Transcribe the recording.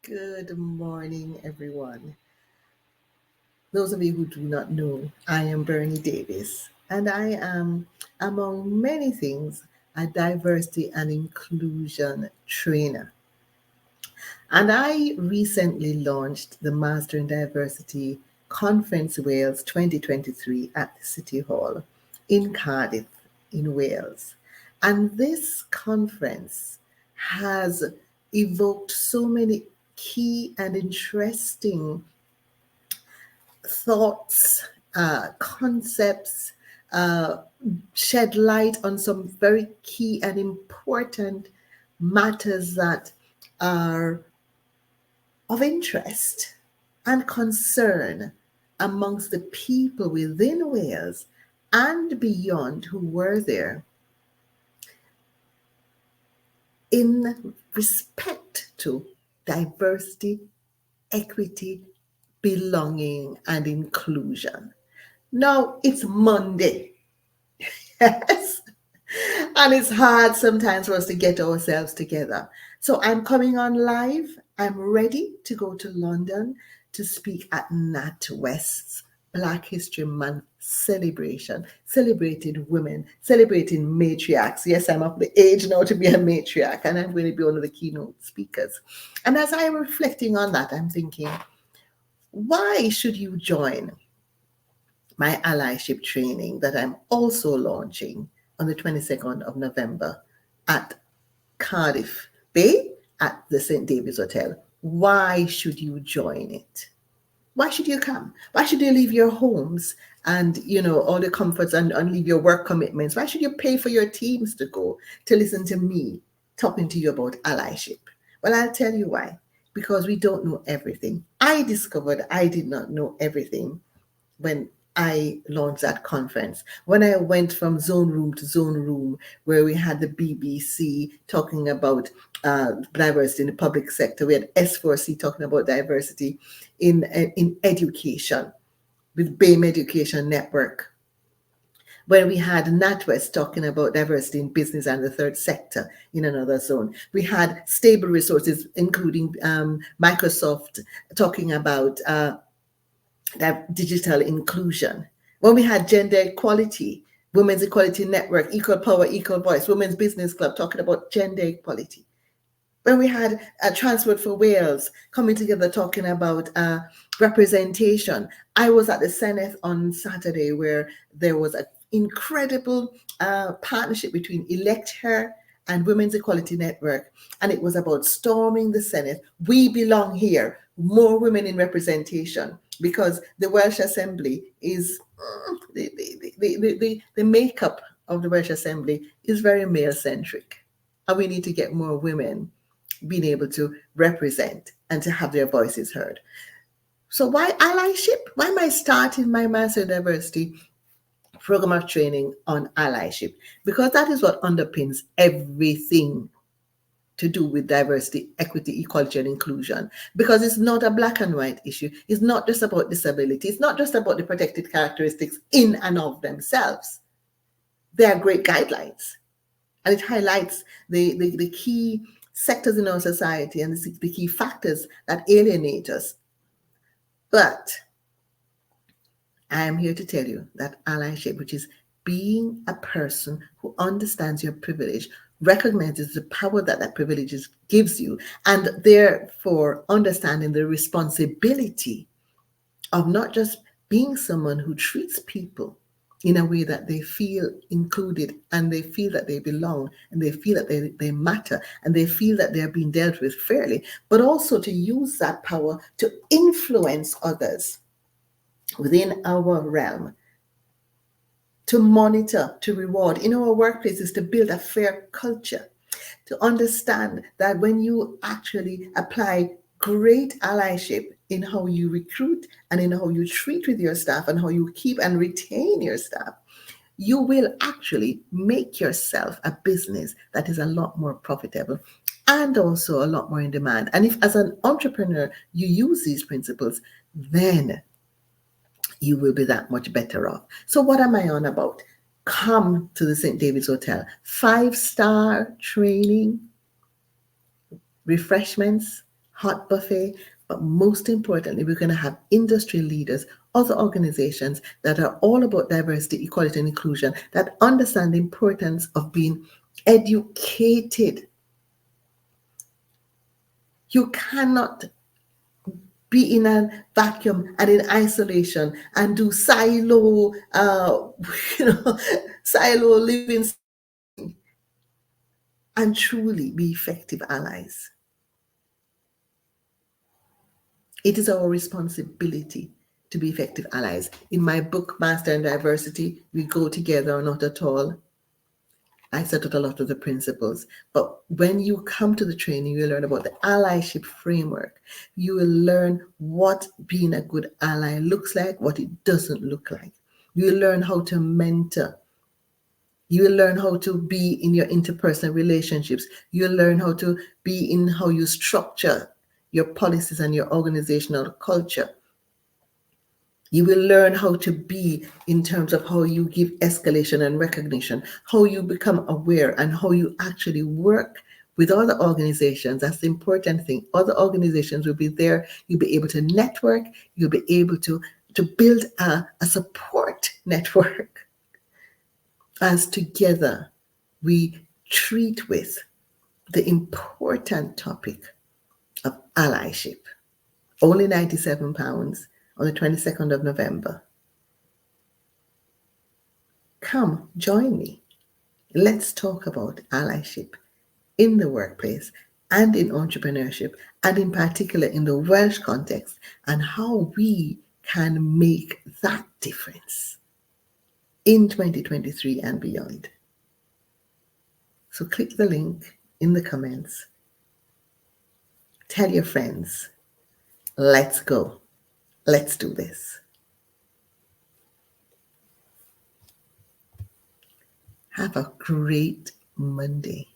Good morning, everyone. Those of you who do not know, I am Bernie Davis, and I am, among many things, a diversity and inclusion trainer. And I recently launched the Master in Diversity Conference Wales 2023 at the City Hall in Cardiff, in Wales. And this conference has evoked so many key and interesting thoughts, concepts, uh, shed light on some very key and important matters that are of interest and concern amongst the people within Wales and beyond who were there in respect to diversity, equity, belonging, and inclusion. Now it's Monday. Yes. And it's hard sometimes for us to get ourselves together. So I'm coming on live. I'm ready to go to London to speak at NatWest's Black History Month celebration, celebrating women, celebrating matriarchs. Yes, I'm of the age now to be a matriarch, and I'm going to be one of the keynote speakers. And as I'm reflecting on that, I'm thinking, why should you join my allyship training that I'm also launching on the 22nd of November at Cardiff Bay at the St. David's Hotel? Why should you join it? Why should you come? Why should you leave your homes and all the comforts and leave your work commitments? Why should you pay for your teams to go to listen to me talking to you about allyship? Well, I'll tell you why. Because we don't know everything. I discovered I did not know everything when I launched that conference. When I went from zone room, where we had the BBC talking about diversity in the public sector, we had S4C talking about diversity in education with BAME Education Network, where we had NatWest talking about diversity in business and the third sector in another zone. We had stable resources, including Microsoft, talking about that digital inclusion. When we had gender equality, Women's Equality Network, Equal Power, Equal Voice, Women's Business Club talking about gender equality. When we had Transport for Wales coming together talking about representation. I was at the Senate on Saturday where there was an incredible partnership between Elect Her and Women's Equality Network, and it was about storming the Senate. We belong here, more women in representation, because the Welsh Assembly is the makeup of the Welsh Assembly is very male centric, and we need to get more women being able to represent and to have their voices heard. So why allyship? Why am I starting my Master Diversity program of training on allyship? Because that is what underpins everything to do with diversity, equity, equality, and inclusion. Because it's not a black and white issue. It's not just about disability. It's not just about the protected characteristics in and of themselves. They are great guidelines. And it highlights the key sectors in our society and the key factors that alienate us. But I am here to tell you that allyship, which is being a person who understands your privilege, recognizes the power that that privilege gives you, and therefore understanding the responsibility of not just being someone who treats people in a way that they feel included and they feel that they belong and they feel that they matter and they feel that they're being dealt with fairly, but also to use that power to influence others within our realm, to monitor, to reward in our workplaces, to build a fair culture, to understand that when you actually apply great allyship in how you recruit and in how you treat with your staff and how you keep and retain your staff, you will actually make yourself a business that is a lot more profitable and also a lot more in demand. And if as an entrepreneur you use these principles, then you will be that much better off. So what am I on about? Come to the St. David's Hotel. 5-star training, refreshments, hot buffet, but most importantly, we're going to have industry leaders, other organizations that are all about diversity, equality, and inclusion, that understand the importance of being educated. You cannot be in a vacuum and in isolation and do silo, silo living and truly be effective allies. It is our responsibility to be effective allies. In my book, Master and Diversity, We Go Together or Not at All, I set out a lot of the principles. But when you come to the training, you will learn about the allyship framework. You will learn what being a good ally looks like, what it doesn't look like. You will learn how to mentor. You will learn how to be in your interpersonal relationships. You'll learn how to be in how you structure your policies and your organizational culture. You will learn how to be in terms of how you give escalation and recognition, how you become aware, and how you actually work with other organizations. That's the important thing. Other organizations will be there. You'll be able to network. You'll be able to build a support network as together we treat with the important topic of allyship. Only £97 on the 22nd of November. Come, join me. Let's talk about allyship in the workplace and in entrepreneurship, and in particular in the Welsh context, and how we can make that difference in 2023 and beyond. So click the link in the comments. Tell your friends. Let's go. Let's do this. Have a great Monday.